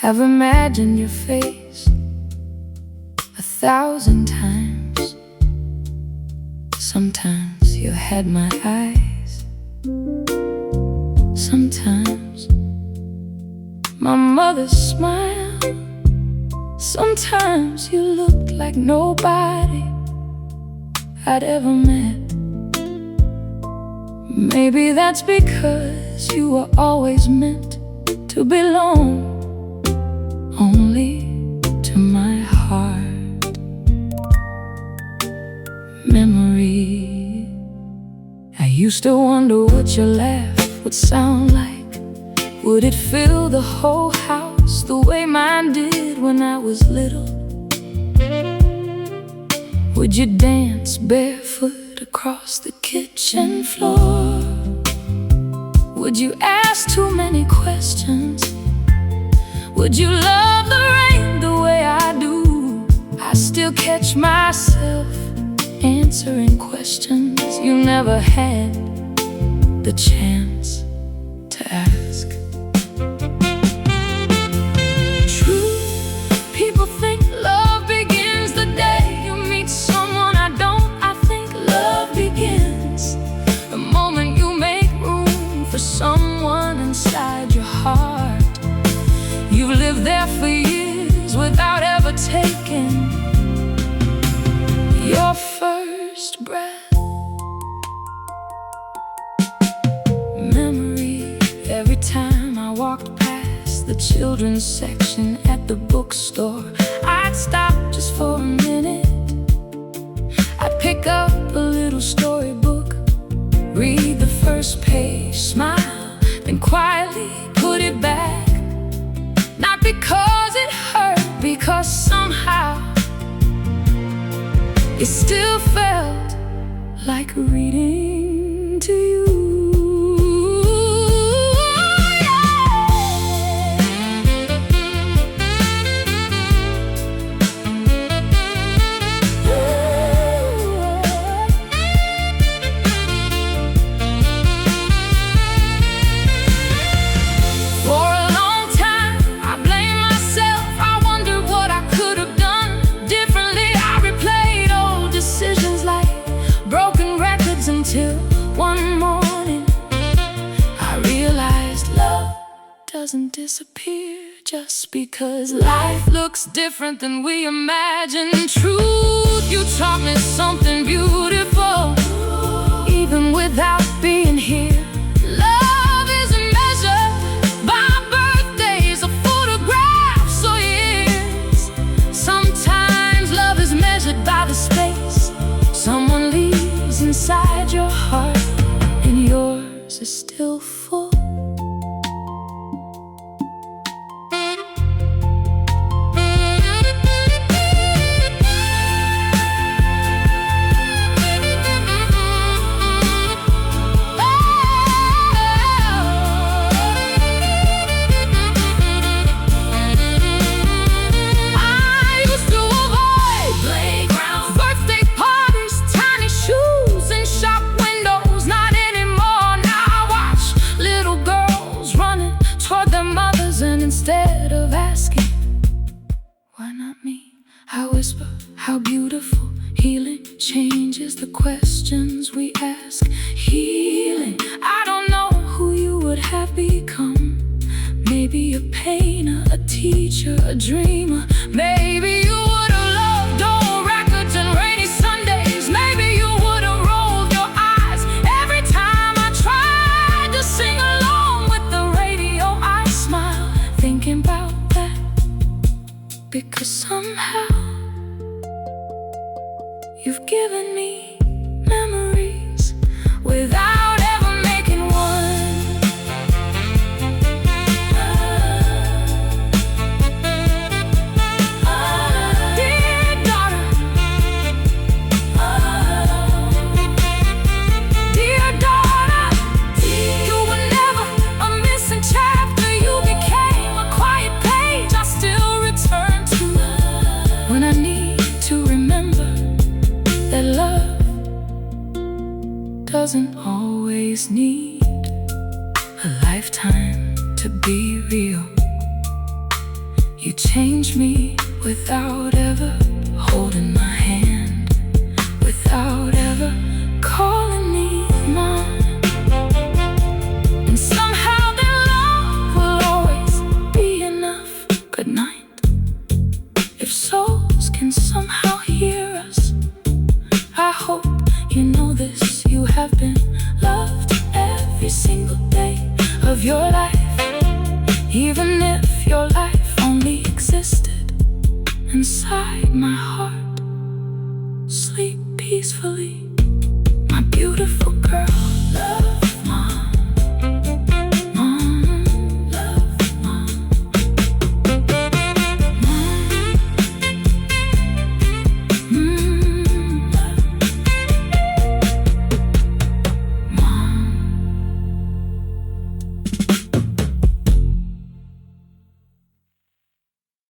I've imagined your face 1,000 times. Sometimes you had my eyes. Sometimes my mother's smile. Sometimes you looked like nobody I'd ever met. Maybe that's because you were always meant to belong only to my heart. Memory. I used to wonder what your laugh would sound like. Would it fill the whole house the way mine did when I was little? Would you dance barefoot across the kitchen floor? Would you ask too many questions? Would you love the rain the way I do? I still catch myself answering questions you never had the chance to ask. True, people think love begins the day you meet someone. I don't, I think love begins the moment you make room for someone inside your heart. You've lived there for years without ever taking your first breath. Memory. Every time I walked past the children's section at the bookstore, I'd stop just for a minute. I'd pick up a little storybook, read the first page, smile, then quietly put it back. Not because it hurt, because somehow it still felt like reading to you. Until one morning I realized love doesn't disappear just because life looks different than we imagined. Truth, you taught me something beautiful, even without being here. Love isn't measured by birthdays or photographs or years. Sometimes love is measured by the space someone leaves inside your heart, and yours is still full. Instead of asking, why not me? I whisper, how beautiful. Healing changes the questions we ask. Healing, I don't know who you would have become. Maybe a painter, a teacher, a dreamer. Maybe you would have loved old records and rainy Sundays. Maybe you would have rolled your eyes every time I tried to sing along with the radio. I smile thinking about that, because somehow you've given me memories without ever making one. Dear daughter, dear daughter, you were never a missing chapter. You became a quiet page I still return to when I need to remember that love doesn't always need a lifetime to be real. You changed me without ever holding my hand, without ever calling me mine. And somehow that love will always be enough. Good night. If souls can somehow hear us, I hope you know this. You have been loved every single day of your life. Even if your life only existed inside my heart, sleep peacefully.